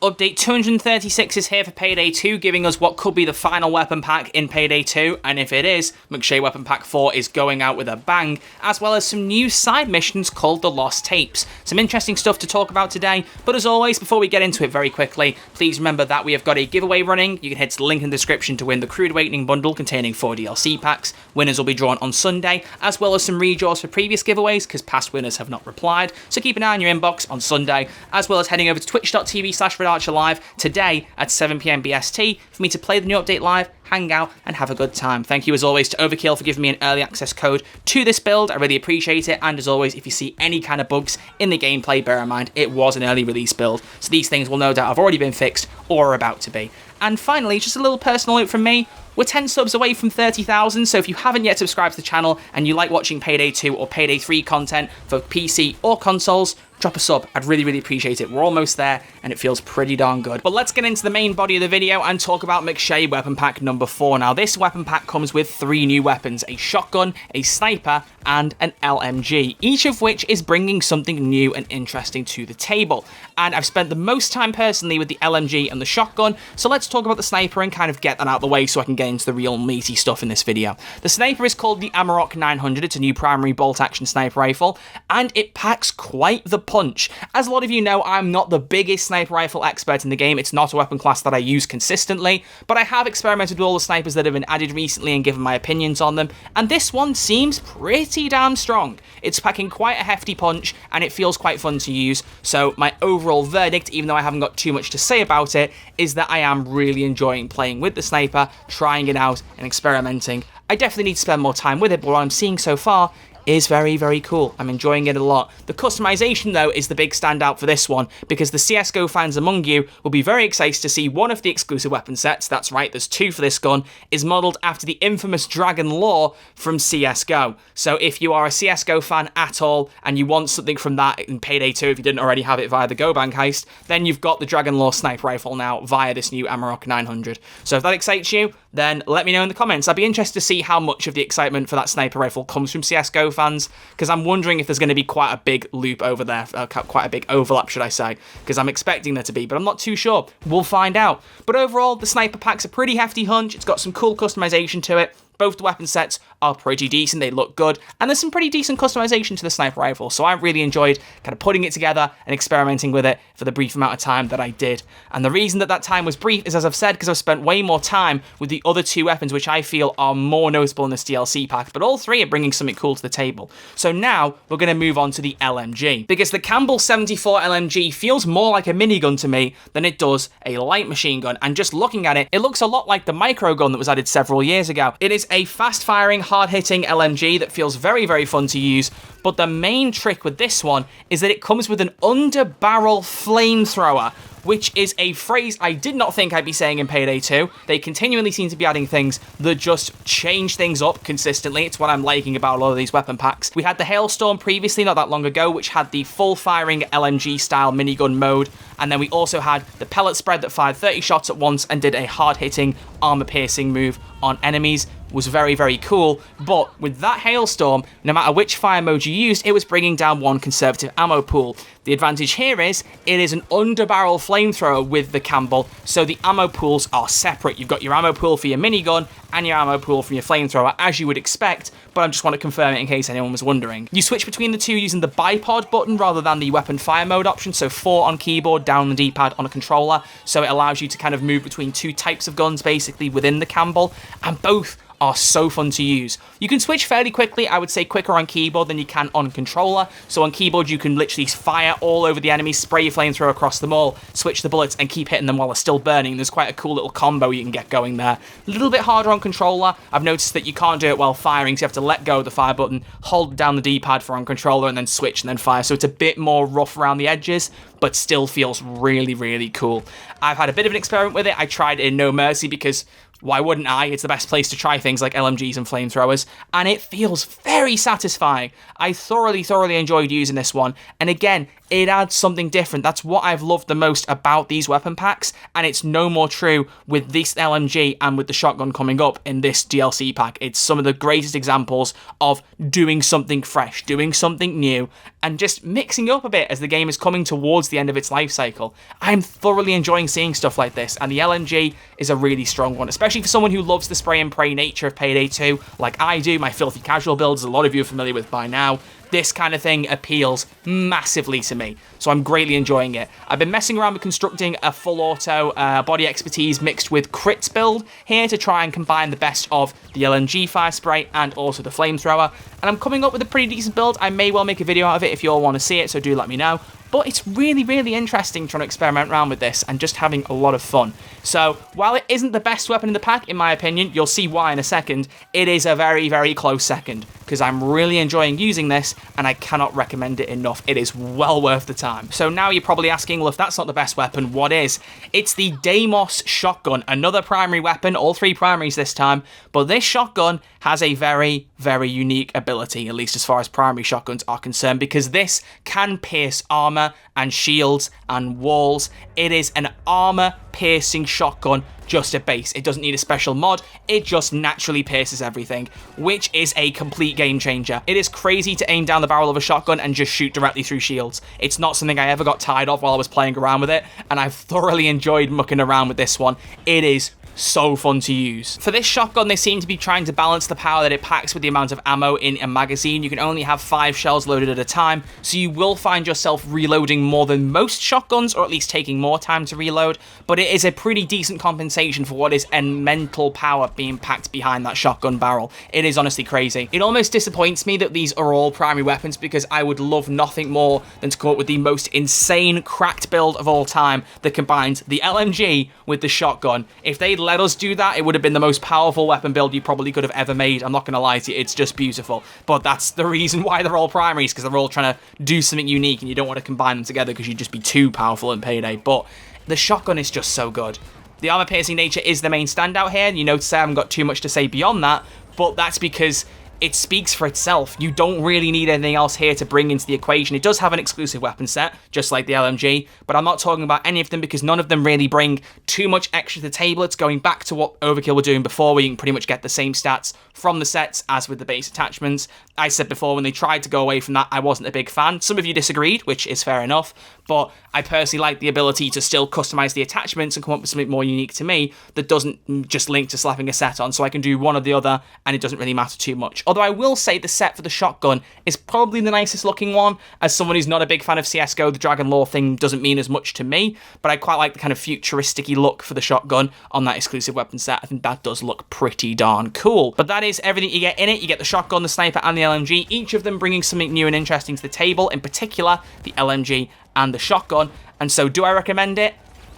Update 236 is here for Payday 2, giving us what could be the final weapon pack in Payday 2, and if it is, McShay Weapon Pack 4 is going out with a bang, as well as some new side missions called the Lost Tapes. Some interesting stuff to talk about today, but as always, before we get into it very quickly, please remember that we have got a giveaway running. You can head to the link in the description to win the Crude Awakening bundle containing 4 DLC packs. Winners will be drawn on Sunday, as well as some redraws for previous giveaways, because past winners have not replied, so keep an eye on your inbox on Sunday, as well as heading over to twitch.tv/RedArcher Live today at 7 PM BST for me to play the new update live, hang out, and have a good time. Thank you as always to Overkill for giving me an early access code to this build. I really appreciate it, and as always, if you see any kind of bugs in the gameplay, bear in mind it was an early release build, so these things will no doubt have already been fixed or are about to be. And finally, just a little personal note from me. We're 10 subs away from 30,000, so if you haven't yet subscribed to the channel and you like watching Payday 2 or Payday 3 content for PC or consoles, drop a sub. I'd really appreciate it. We're almost there, and it feels pretty darn good. But let's get into the main body of the video and talk about McShay Weapon Pack number 4. Now, this weapon pack comes with 3 new weapons, a shotgun, a sniper, and an LMG, each of which is bringing something new and interesting to the table. And I've spent the most time personally with the LMG and the shotgun, so let's talk about the sniper and kind of get that out of the way so I can get into the real meaty stuff in this video. The sniper is called the Amaroq 900. It's a new primary bolt-action sniper rifle, and it packs quite the punch. As a lot of you know, I'm not the biggest sniper rifle expert in the game. It's not a weapon class that I use consistently, but I have experimented with all the snipers that have been added recently and given my opinions on them, and this one seems pretty damn strong. It's packing quite a hefty punch, and it feels quite fun to use, so my overall verdict, even though I haven't got too much to say about it, is that I am really enjoying playing with the sniper, trying it out, and experimenting. I definitely need to spend more time with it, but what I'm seeing so far is very cool. I'm enjoying it a lot. The customization, though, is the big standout for this one, because the CSGO fans among you will be very excited to see one of the exclusive weapon sets, that's right, there's 2 for this gun, is modelled after the infamous Dragon Law from CSGO. So if you are a CSGO fan at all, and you want something from that in Payday 2, if you didn't already have it via the Go Bank heist, then you've got the Dragon Law sniper rifle now via this new Amaroq 900. So if that excites you, then let me know in the comments. I'd be interested to see how much of the excitement for that sniper rifle comes from CSGO fans, because I'm wondering if there's going to be quite a big loop over there, quite a big overlap, should I say, because I'm expecting there to be, but I'm not too sure. We'll find out. But overall, the sniper pack's a pretty hefty hunch. It's got some cool customization to it. Both the weapon sets are pretty decent, they look good, and there's some pretty decent customization to the sniper rifle, so I really enjoyed kind of putting it together and experimenting with it for the brief amount of time that I did. And the reason that time was brief is, as I've said, because I've spent way more time with the other 2 weapons, which I feel are more noticeable in this DLC pack, but all 3 are bringing something cool to the table. So now, we're going to move on to the LMG, because the Campbell 74 LMG feels more like a minigun to me than it does a light machine gun, and just looking at it, it looks a lot like the micro gun that was added several years ago. It is a fast-firing, hard-hitting LMG that feels very fun to use, but the main trick with this one is that it comes with an underbarrel flamethrower, which is a phrase I did not think I'd be saying in Payday 2. They continually seem to be adding things that just change things up consistently. It's what I'm liking about a lot of these weapon packs. We had the Hailstorm previously, not that long ago, which had the full-firing LMG-style minigun mode, and then we also had the pellet spread that fired 30 shots at once and did a hard-hitting, armor-piercing move on enemies. Was very cool, but with that Hailstorm, no matter which fire mode you used, it was bringing down 1 conservative ammo pool. The advantage here is, it is an underbarrel flamethrower with the Campbell, so the ammo pools are separate. You've got your ammo pool for your minigun and your ammo pool from your flamethrower, as you would expect, but I just want to confirm it in case anyone was wondering. You switch between the 2 using the bipod button rather than the weapon fire mode option, so 4 on keyboard, down on the D-pad on a controller, so it allows you to kind of move between 2 types of guns basically within the Campbell, and both are so fun to use. You can switch fairly quickly, I would say quicker on keyboard than you can on controller. So on keyboard you can literally fire all over the enemies, spray your flamethrower across them all, switch the bullets and keep hitting them while they're still burning. There's quite a cool little combo you can get going there. A little bit harder on controller. I've noticed that you can't do it while firing, so you have to let go of the fire button, hold down the D-pad for on controller and then switch and then fire. So it's a bit more rough around the edges, but still feels really cool. I've had a bit of an experiment with it. I tried it in No Mercy because why wouldn't I? It's the best place to try things like LMGs and flamethrowers, and it feels very satisfying. I thoroughly enjoyed using this one, and again, it adds something different. That's what I've loved the most about these weapon packs, and it's no more true with this LMG and with the shotgun coming up in this DLC pack. It's some of the greatest examples of doing something fresh, doing something new, and just mixing up a bit as the game is coming towards the end of its life cycle. I'm thoroughly enjoying seeing stuff like this, and the LMG is a really strong one, especially for someone who loves the spray and pray nature of Payday 2, like I do. My filthy casual builds, a lot of you are familiar with by now. This kind of thing appeals massively to me, so I'm greatly enjoying it. I've been messing around with constructing a full auto body expertise mixed with crits build here to try and combine the best of the LMG fire spray and also the flamethrower, and I'm coming up with a pretty decent build. I may well make a video out of it if you all want to see it, so do let me know. But it's really interesting trying to experiment around with this and just having a lot of fun. So while it isn't the best weapon in the pack, in my opinion, you'll see why in a second, it is a very close second, because I'm really enjoying using this and I cannot recommend it enough. It is well worth the time. So now you're probably asking, well, if that's not the best weapon, what is? It's the Deimos Shotgun, another primary weapon, all 3 primaries this time, but this shotgun has a very unique ability, at least as far as primary shotguns are concerned, because this can pierce armor and shields and walls. It is an armor-piercing shotgun, just at base. It doesn't need a special mod, it just naturally pierces everything, which is a complete game changer. It is crazy to aim down the barrel of a shotgun and just shoot directly through shields. It's not something I ever got tired of while I was playing around with it, and I've thoroughly enjoyed mucking around with this one. It is so fun to use. For this shotgun, they seem to be trying to balance the power that it packs with the amount of ammo in a magazine. You can only have 5 shells loaded at a time, so you will find yourself reloading more than most shotguns, or at least taking more time to reload, but it is a pretty decent compensation for what is a mental power being packed behind that shotgun barrel. It is honestly crazy. It almost disappoints me that these are all primary weapons, because I would love nothing more than to come up with the most insane cracked build of all time that combines the LMG with the shotgun. If they'd let us do that, it would have been the most powerful weapon build you probably could have ever made. I'm not going to lie to you, it's just beautiful. But that's the reason why they're all primaries, because they're all trying to do something unique, and you don't want to combine them together because you'd just be too powerful in Payday. But the shotgun is just so good. The armor-piercing nature is the main standout here. You notice I haven't got too much to say beyond that, but that's because it speaks for itself. You don't really need anything else here to bring into the equation. It does have an exclusive weapon set, just like the LMG, but I'm not talking about any of them because none of them really bring too much extra to the table. It's going back to what Overkill were doing before, where you can pretty much get the same stats from the sets as with the base attachments. I said before, when they tried to go away from that, I wasn't a big fan. Some of you disagreed, which is fair enough, but I personally like the ability to still customize the attachments and come up with something more unique to me that doesn't just link to slapping a set on, so I can do one or the other, and it doesn't really matter too much. Although I will say the set for the shotgun is probably the nicest looking one. As someone who's not a big fan of CSGO, the Dragon Lore thing doesn't mean as much to me, but I quite like the kind of futuristic-y look for the shotgun on that exclusive weapon set. I think that does look pretty darn cool. But that is everything you get in it. You get the shotgun, the sniper, and the LMG, each of them bringing something new and interesting to the table, in particular the LMG and the shotgun. And so do I recommend it?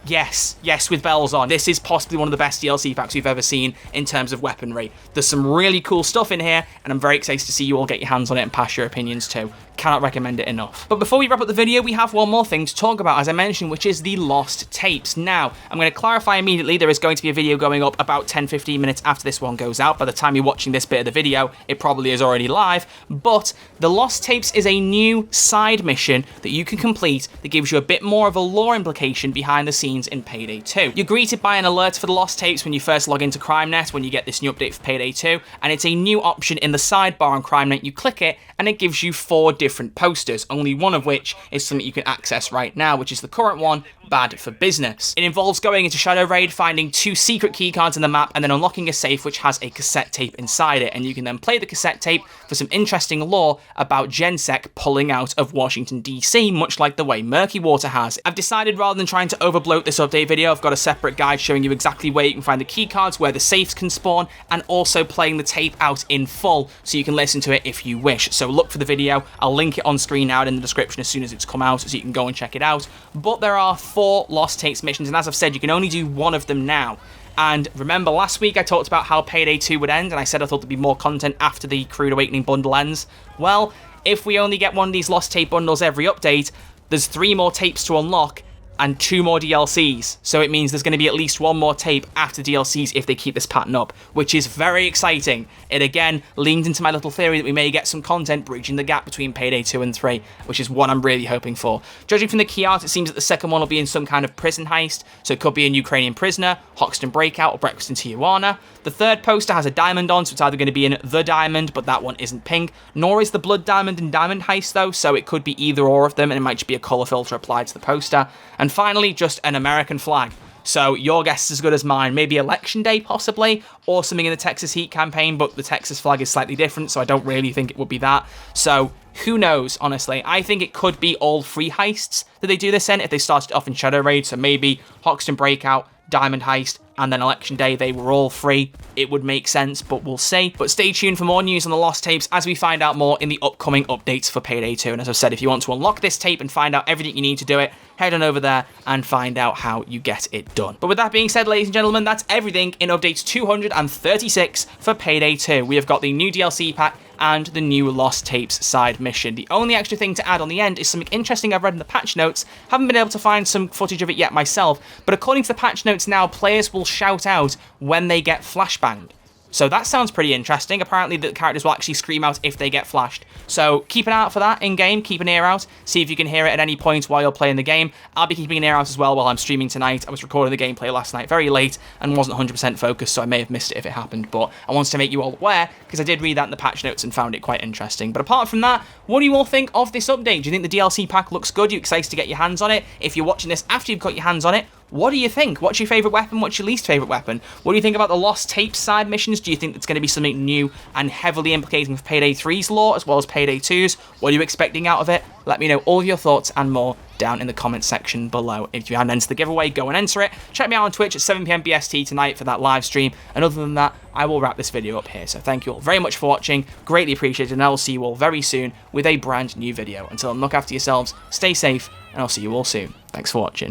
Yes, with bells on. This is possibly one of the best DLC packs we've ever seen in terms of weaponry. There's some really cool stuff in here, and I'm very excited to see you all get your hands on it and pass your opinions too. Cannot recommend it enough. But before we wrap up the video, we have one more thing to talk about, as I mentioned, which is the lost tapes. Now, I'm going to clarify immediately, there is going to be a video going up about 10-15 minutes after this one goes out. By the time you're watching this bit of the video, it probably is already live, but the lost tapes is a new side mission that you can complete that gives you a bit more of a lore implication behind the scenes in Payday 2. You're greeted by an alert for the lost tapes when you first log into CrimeNet, when you get this new update for Payday 2, and it's a new option in the sidebar on CrimeNet. You click it, and it gives you 4 different posters, only one of which is something you can access right now, which is the current one, Bad for Business. It involves going into Shadow Raid, finding 2 secret keycards in the map, and then unlocking a safe which has a cassette tape inside it, and you can then play the cassette tape for some interesting lore about Gensec pulling out of Washington DC, much like the way Murky Water has. I've decided, rather than trying to overbloat this update video, I've got a separate guide showing you exactly where you can find the keycards, where the safes can spawn, and also playing the tape out in full so you can listen to it if you wish. So look for the video. I'll link it on screen now and in the description as soon as it's come out, so you can go and check it out. But there are 4 lost tapes missions, and as I've said, you can only do one of them now. And remember, last week I talked about how Payday 2 would end, and I said I thought there'd be more content after the Crude Awakening bundle ends. Well, if we only get one of these lost tape bundles every update, there's 3 more tapes to unlock, and 2 more DLCs. So it means there's going to be at least 1 more tape after DLCs if they keep this pattern up, which is very exciting. It again leans into my little theory that we may get some content bridging the gap between Payday 2 and 3, which is what I'm really hoping for. Judging from the key art, it seems that the second one will be in some kind of prison heist, so it could be a Ukrainian prisoner, Hoxton Breakout, or Breakfast in Tijuana. The third poster has a diamond on, so it's either going to be in The Diamond, but that one isn't pink, nor is the Blood Diamond and Diamond heist though, so it could be either or of them, and it might just be a colour filter applied to the poster. And finally, just an American flag. So your guess is as good as mine. Maybe Election Day, possibly, or something in the Texas Heat campaign, but the Texas flag is slightly different, so I don't really think it would be that. So who knows, honestly. I think it could be all 3 heists that they do this in if they started off in Shadow Raid, so maybe Hoxton Breakout, Diamond Heist, and then Election Day, they were all free. It would make sense, but we'll see. But stay tuned for more news on the Lost Tapes as we find out more in the upcoming updates for Payday 2. And as I've said, if you want to unlock this tape and find out everything you need to do it, head on over there and find out how you get it done. But with that being said, ladies and gentlemen, that's everything in update 236 for Payday 2. We have got the new DLC pack and the new Lost Tapes side mission. The only extra thing to add on the end is something interesting I've read in the patch notes. Haven't been able to find some footage of it yet myself, but according to the patch notes now, players will shout out when they get flashbanged. So that sounds pretty interesting. Apparently the characters will actually scream out if they get flashed. So keep an eye out for that in-game, keep an ear out, see if you can hear it at any point while you're playing the game. I'll be keeping an ear out as well while I'm streaming tonight. I was recording the gameplay last night very late and wasn't 100% focused, so I may have missed it if it happened, but I wanted to make you all aware because I did read that in the patch notes and found it quite interesting. But apart from that, what do you all think of this update? Do you think the DLC pack looks good? Are you excited to get your hands on it? If you're watching this after you've got your hands on it, what do you think? What's your favourite weapon? What's your least favourite weapon? What do you think about the Lost Tapes side missions? Do you think it's going to be something new and heavily implicating with Payday 3's lore as well as Payday 2's? What are you expecting out of it? Let me know all of your thoughts and more down in the comments section below. If you haven't entered the giveaway, go and enter it. Check me out on Twitch at 7 PM BST tonight for that live stream. And other than that, I will wrap this video up here. So thank you all very much for watching. Greatly appreciated, and I will see you all very soon with a brand new video. Until then, look after yourselves, stay safe, and I'll see you all soon. Thanks for watching.